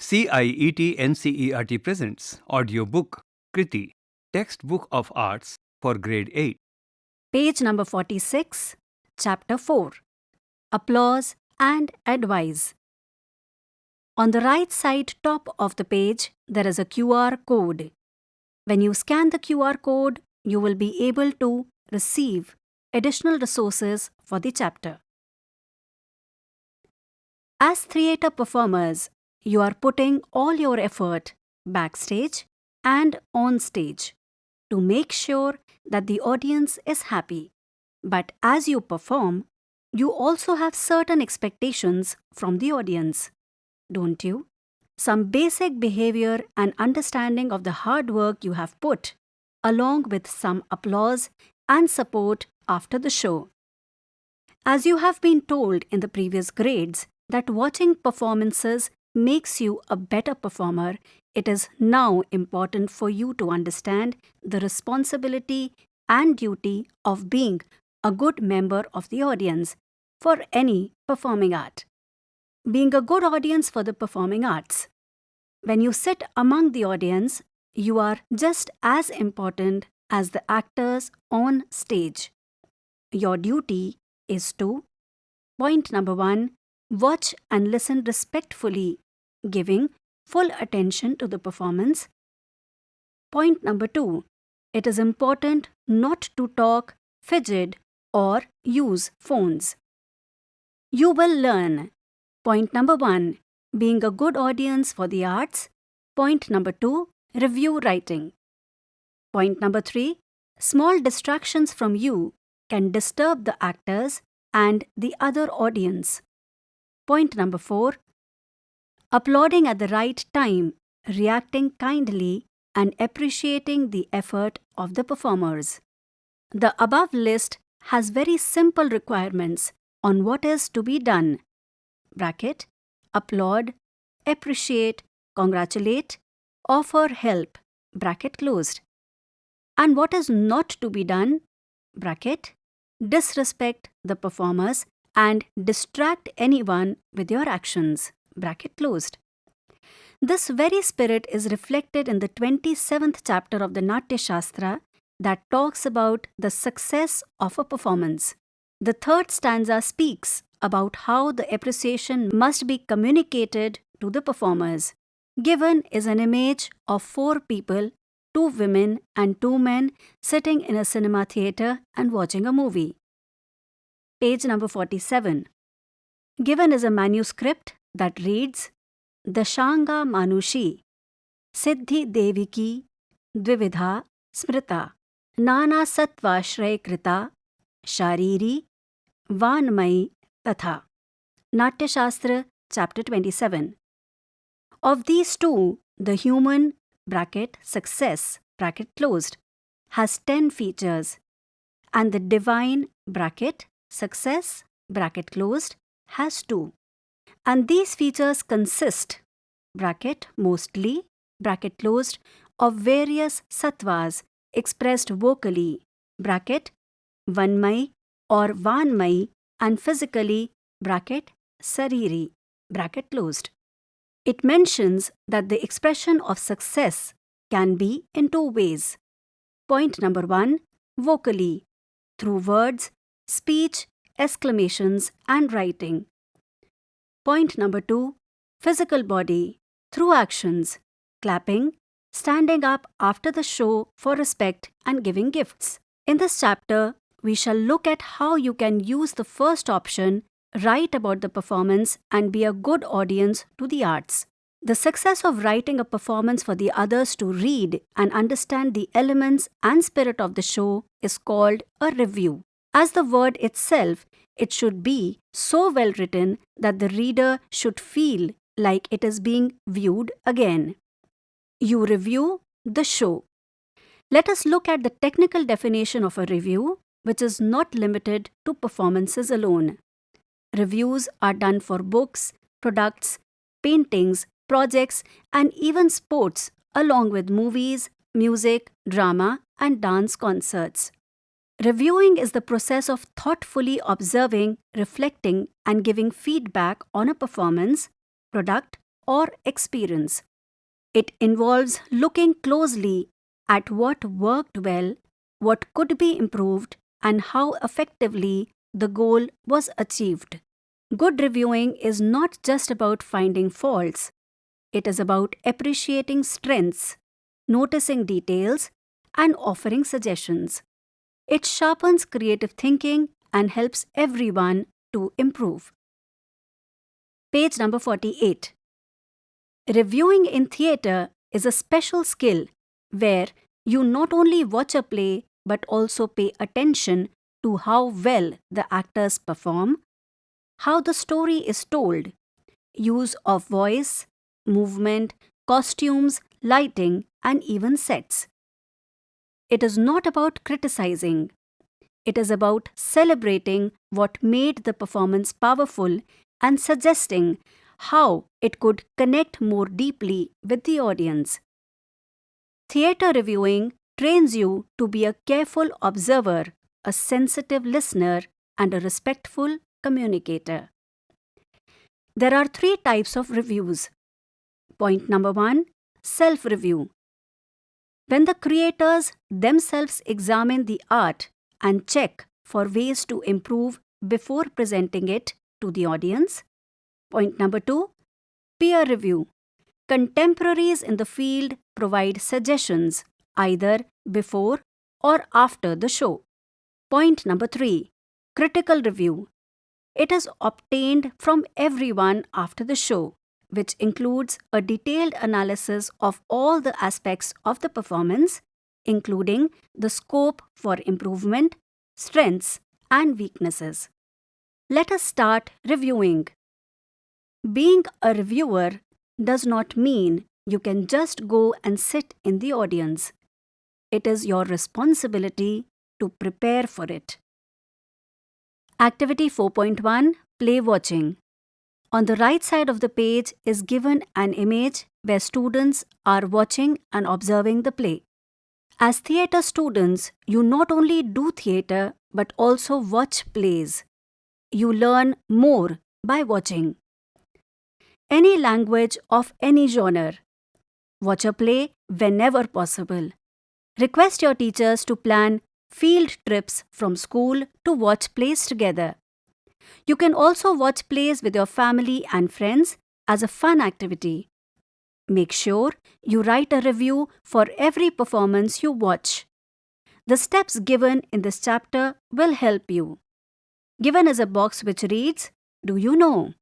CIET NCERT presents audiobook Kriti, Textbook of Arts for Grade 8. Page number 46, Chapter 4 Applause and Advice. On the right side top of the page, there is a QR code. When you scan the QR code, you will be able to receive additional resources for the chapter. As theatre performers, you are putting all your effort backstage and on stage to make sure that the audience is happy. But as you perform, you also have certain expectations from the audience, don't you? Some basic behavior and understanding of the hard work you have put, along with some applause and support after the show. As you have been told in the previous grades that watching performances makes you a better performer, it is now important for you to understand the responsibility and duty of being a good member of the audience for any performing art. Being a good audience for the performing arts. When you sit among the audience, you are just as important as the actors on stage. Your duty is to: point number 1, watch and listen respectfully, giving full attention to the performance. Point number 2, it is important not to talk, fidget, or use phones. You will learn: point number 1, being a good audience for the arts. Point number 2, review writing. Point number 3, small distractions from you can disturb the actors and the other audience. Point number 4, applauding at the right time, reacting kindly, and appreciating the effort of the performers. The above list has very simple requirements on what is to be done. Bracket, applaud, appreciate, congratulate, offer help, bracket closed. And what is not to be done? Bracket, disrespect the performers and distract anyone with your actions, bracket closed. This very spirit is reflected in the 27th chapter of the Natya Shastra that talks about the success of a performance. The third stanza speaks about how the appreciation must be communicated to the performers. Given is an image of 4 people, 2 women and 2 men sitting in a cinema theatre and watching a movie. Page number 47. Given is a manuscript that reads, Dashanga Manushi, Siddhi Deviki, Dvividha Smrita, Nana Satvashray Krita, Shariri, Vanmai Tatha. Natya Shastra, chapter 27. Of these 2, the human, bracket success, bracket closed, has 10 features, and the divine, bracket success, bracket closed, has 2. And these features consist, bracket mostly, bracket closed, of various sattvas expressed vocally, bracket vanmai or vanmai, and physically, bracket sariri, bracket closed. It mentions that the expression of success can be in 2 ways. Point number 1, vocally, through words, speech, exclamations, and writing. Point number 2, physical body, through actions, clapping, standing up after the show for respect, and giving gifts. In this chapter, we shall look at how you can use the first option, write about the performance and be a good audience to the arts. The success of writing a performance for the others to read and understand the elements and spirit of the show is called a review. As the word itself, it should be so well written that the reader should feel like it is being viewed again. You review the show. Let us look at the technical definition of a review, which is not limited to performances alone. Reviews are done for books, products, paintings, projects, and even sports, along with movies, music, drama, and dance concerts. Reviewing is the process of thoughtfully observing, reflecting, and giving feedback on a performance, product, or experience. It involves looking closely at what worked well, what could be improved, and how effectively the goal was achieved. Good reviewing is not just about finding faults, it is about appreciating strengths, noticing details, and offering suggestions. It sharpens creative thinking and helps everyone to improve. Page number 48. Reviewing in theatre is a special skill where you not only watch a play but also pay attention to how well the actors perform, how the story is told, use of voice, movement, costumes, lighting, and even sets. It is not about criticizing. It is about celebrating what made the performance powerful and suggesting how it could connect more deeply with the audience. Theatre reviewing trains you to be a careful observer, a sensitive listener, and a respectful communicator. There are 3 types of reviews. Point number 1, self-review. When the creators themselves examine the art and check for ways to improve before presenting it to the audience. Point number 2, peer review. Contemporaries in the field provide suggestions either before or after the show. Point number 3, critical review. It is obtained from everyone after the show, which includes a detailed analysis of all the aspects of the performance, including the scope for improvement, strengths, and weaknesses. Let us start reviewing. Being a reviewer does not mean you can just go and sit in the audience. It is your responsibility to prepare for it. Activity 4.1, Play Watching. On the right side of the page is given an image where students are watching and observing the play. As theatre students, you not only do theatre but also watch plays. You learn more by watching. Any language of any genre. Watch a play whenever possible. Request your teachers to plan field trips from school to watch plays together. You can also watch plays with your family and friends as a fun activity. Make sure you write a review for every performance you watch. The steps given in this chapter will help you. Given is a box which reads, "Do you know?"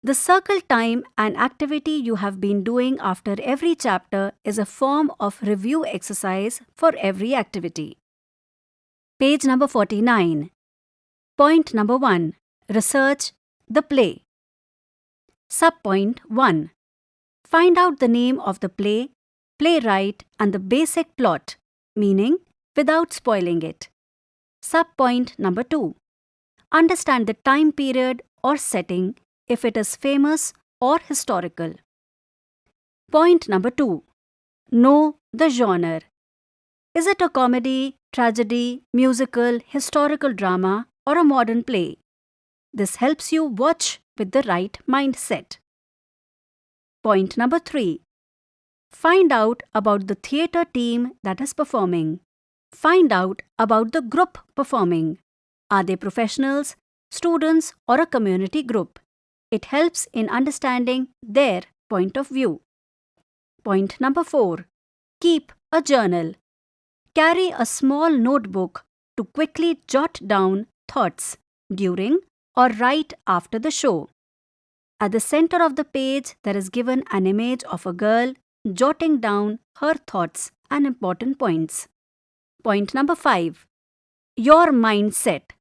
The circle time and activity you have been doing after every chapter is a form of review exercise for every activity. Page number 49. Point number 1. Research the play. Subpoint 1. Find out the name of the play, playwright, and the basic plot, meaning without spoiling it. Subpoint number 2. Understand the time period or setting if it is famous or historical. Point number 2. Know the genre. Is it a comedy, tragedy, musical, historical drama, or a modern play? This helps you watch with the right mindset. Point number 3. Find out about the theatre team that is performing. Find out about the group performing. Are they professionals, students, or a community group? It helps in understanding their point of view. Point number 4. Keep a journal. Carry a small notebook to quickly jot down thoughts during or right after the show. At the center of the page, there is given an image of a girl jotting down her thoughts and important points. Point number 5. Your mindset.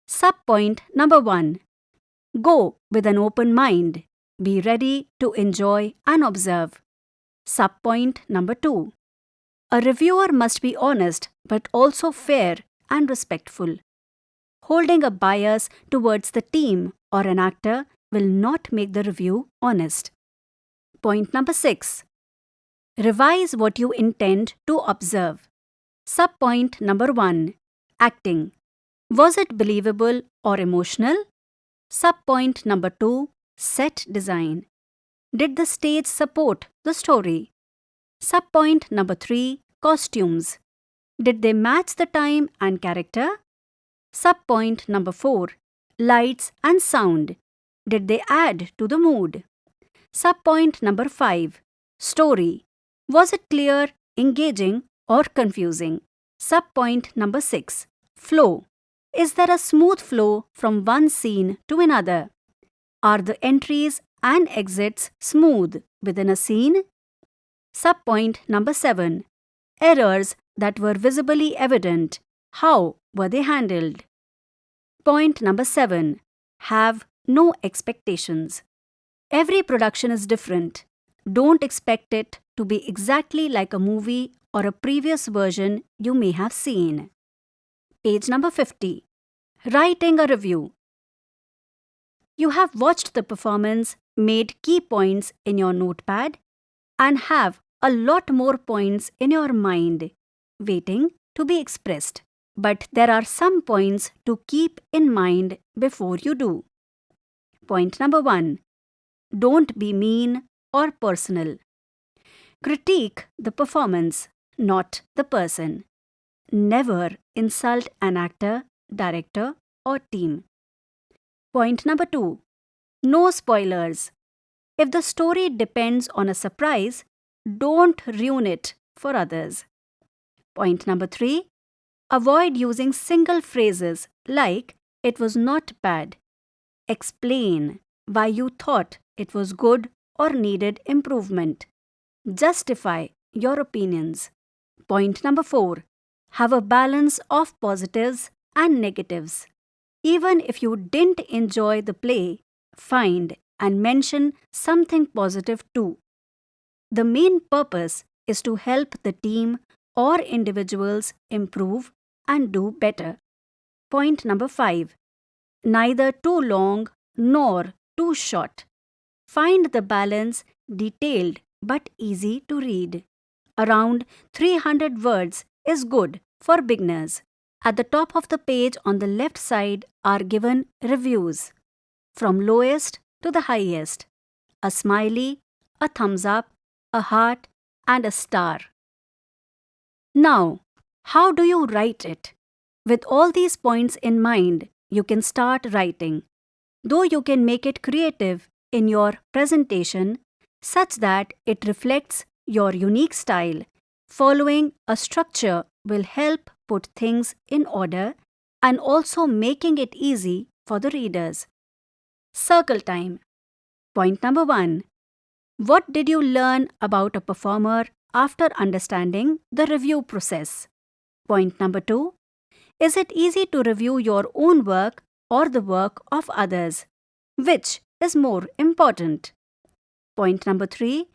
Subpoint number 1. Go with an open mind. Be ready to enjoy and observe. Subpoint number 2. A reviewer must be honest but also fair and respectful. Holding a bias towards the team or an actor will not make the review honest. Point number 6. Revise what you intend to observe. Subpoint number 1. Acting. Was it believable or emotional? Subpoint number 2. Set design. Did the stage support the story? Subpoint number 3, costumes. Did they match the time and character? Subpoint number 4, lights and sound. Did they add to the mood? Subpoint number 5, story. Was it clear, engaging, or confusing? Subpoint number 6, flow. Is there a smooth flow from one scene to another? Are the entries and exits smooth within a scene? Subpoint number 7, errors that were visibly evident. How were they handled? Point number 7, have no expectations. Every production is different. Don't expect it to be exactly like a movie or a previous version you may have seen. Page number 50. Writing a review. You have watched the performance, made key points in your notepad, and have a lot more points in your mind waiting to be expressed. But there are some points to keep in mind before you do. Point number 1. Don't be mean or personal. Critique the performance, not the person. Never insult an actor, director, or team. Point number 2. No spoilers. If the story depends on a surprise, don't ruin it for others. Point number 3. Avoid using single phrases like, "It was not bad." Explain why you thought it was good or needed improvement. Justify your opinions. Point number 4. Have a balance of positives and negatives. Even if you didn't enjoy the play, find and mention something positive too. The main purpose is to help the team or individuals improve and do better. Point number 5. Neither too long nor too short. Find the balance, detailed but easy to read. Around 300 words is good for beginners. At the top of the page on the left side are given reviews, from lowest to the highest. A smiley, a thumbs up, a heart, and a star. Now, how do you write it? With all these points in mind, you can start writing. Though you can make it creative in your presentation such that it reflects your unique style, following a structure will help put things in order and also making it easy for the readers. Circle time. Point number 1. What did you learn about a performer after understanding the review process? Point number 2. Is it easy to review your own work or the work of others? Which is more important? Point number 3.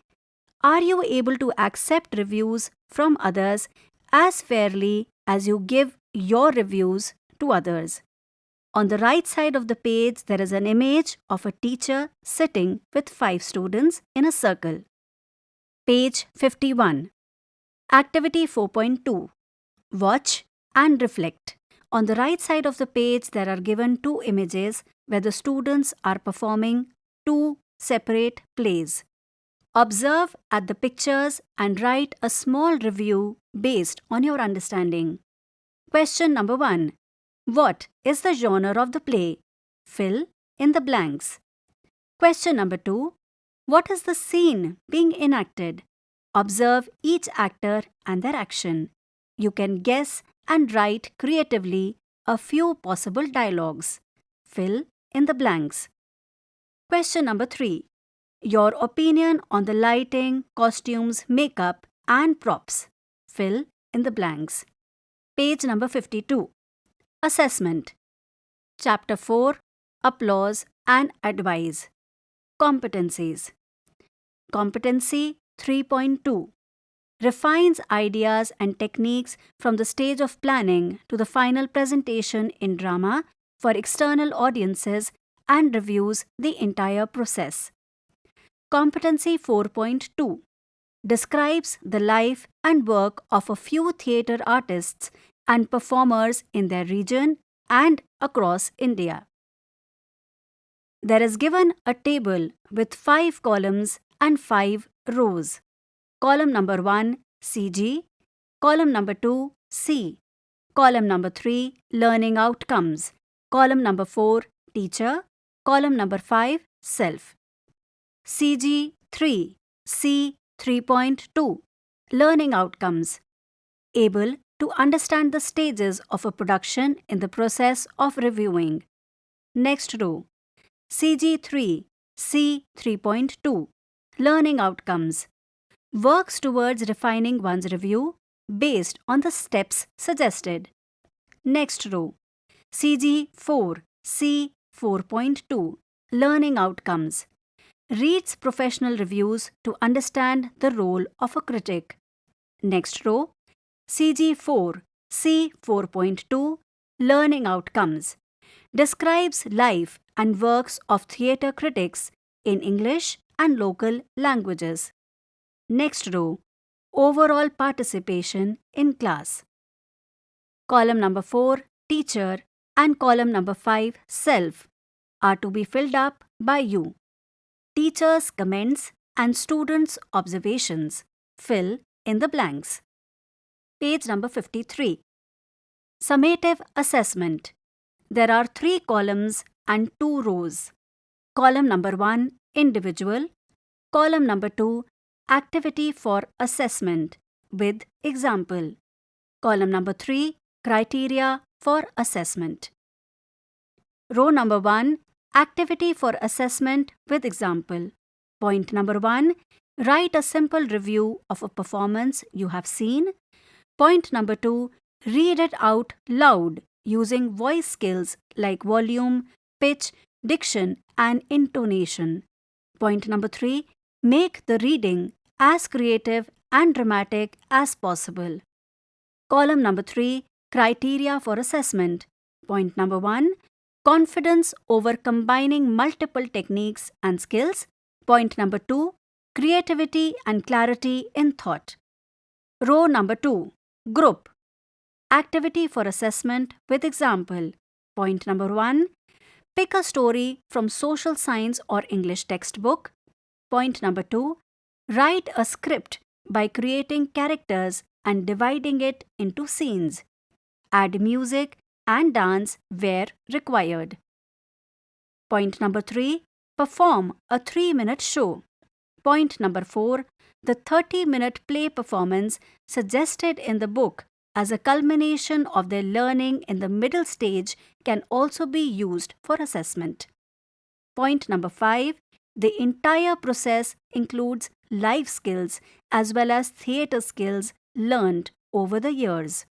Are you able to accept reviews from others as fairly as you give your reviews to others? On the right side of the page, there is an image of a teacher sitting with 5 students in a circle. Page 51. Activity 4.2. Watch and reflect. On the right side of the page, there are given 2 images where the students are performing 2 separate plays. Observe at the pictures and write a small review based on your understanding. Question number 1. What is the genre of the play? Fill in the blanks. Question number 2. What is the scene being enacted? Observe each actor and their action. You can guess and write creatively a few possible dialogues. Fill in the blanks. Question number 3. Your opinion on the lighting, costumes, makeup, and props. Fill in the blanks. Page number 52. Assessment. Chapter 4. Applause and advise. Competencies. Competency 3.2. Refines ideas and techniques from the stage of planning to the final presentation in drama for external audiences and reviews the entire process. Competency 4.2. Describes the life and work of a few theatre artists and performers in their region and across India. There is given a table with 5 columns and 5 rows. Column number 1, CG. Column number 2, C. Column number 3, learning outcomes. Column number 4, teacher. Column number 5, self. CG 3, C 3.2, learning outcomes. Able to understand the stages of a production in the process of reviewing. Next row. CG3, C 3.2, learning outcomes. Works towards refining one's review based on the steps suggested. Next row. CG4, C 4.2, learning outcomes. Reads professional reviews to understand the role of a critic. Next row. CG4, C 4.2, learning outcomes. Describes life and works of theatre critics in English and local languages. Next row. Overall participation in class. Column number 4, teacher, and column number 5, self, are to be filled up by you. Teachers' comments and students' observations. Fill in the blanks. Page number 53. Summative assessment. There are 3 columns and 2 rows. Column number 1, individual. Column number 2, activity for assessment with example. Column number 3, criteria for assessment. Row number 1, activity for assessment with example. Point number 1, write a simple review of a performance you have seen. Point number 2, read it out loud using voice skills like volume, pitch, diction, and intonation. Point number 3, make the reading as creative and dramatic as possible. Column number 3, criteria for assessment. Point number 1, confidence over combining multiple techniques and skills. Point number 2, creativity and clarity in thought. Row number 2, group. Activity for assessment with example. Point number 1, pick a story from social science or English textbook. Point number 2, write a script by creating characters and dividing it into scenes. Add music and dance where required. Point number 3, perform a 3-minute show. Point number 4, the 30-minute play performance suggested in the book as a culmination of their learning in the middle stage can also be used for assessment. Point number 5, the entire process includes life skills as well as theatre skills learned over the years.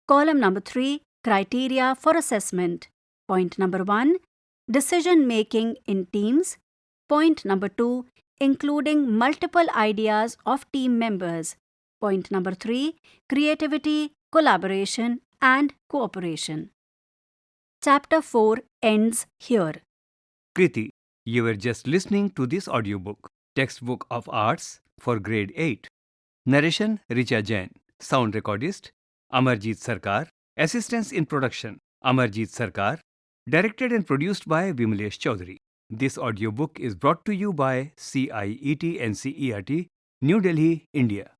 Column number 3, criteria for assessment. Point number 1, decision making in teams. Point number 2, including multiple ideas of team members. Point number 3, creativity, collaboration, and cooperation. Chapter 4 ends here. Kriti, you were just listening to this audiobook, Textbook of Arts for Grade 8. Narration Richa Jain. Sound recordist Amarjeet Sarkar. Assistance in production Amarjeet Sarkar. Directed and produced by Vimalesh Chaudhary. This audiobook is brought to you by CIET NCERT, New Delhi, India.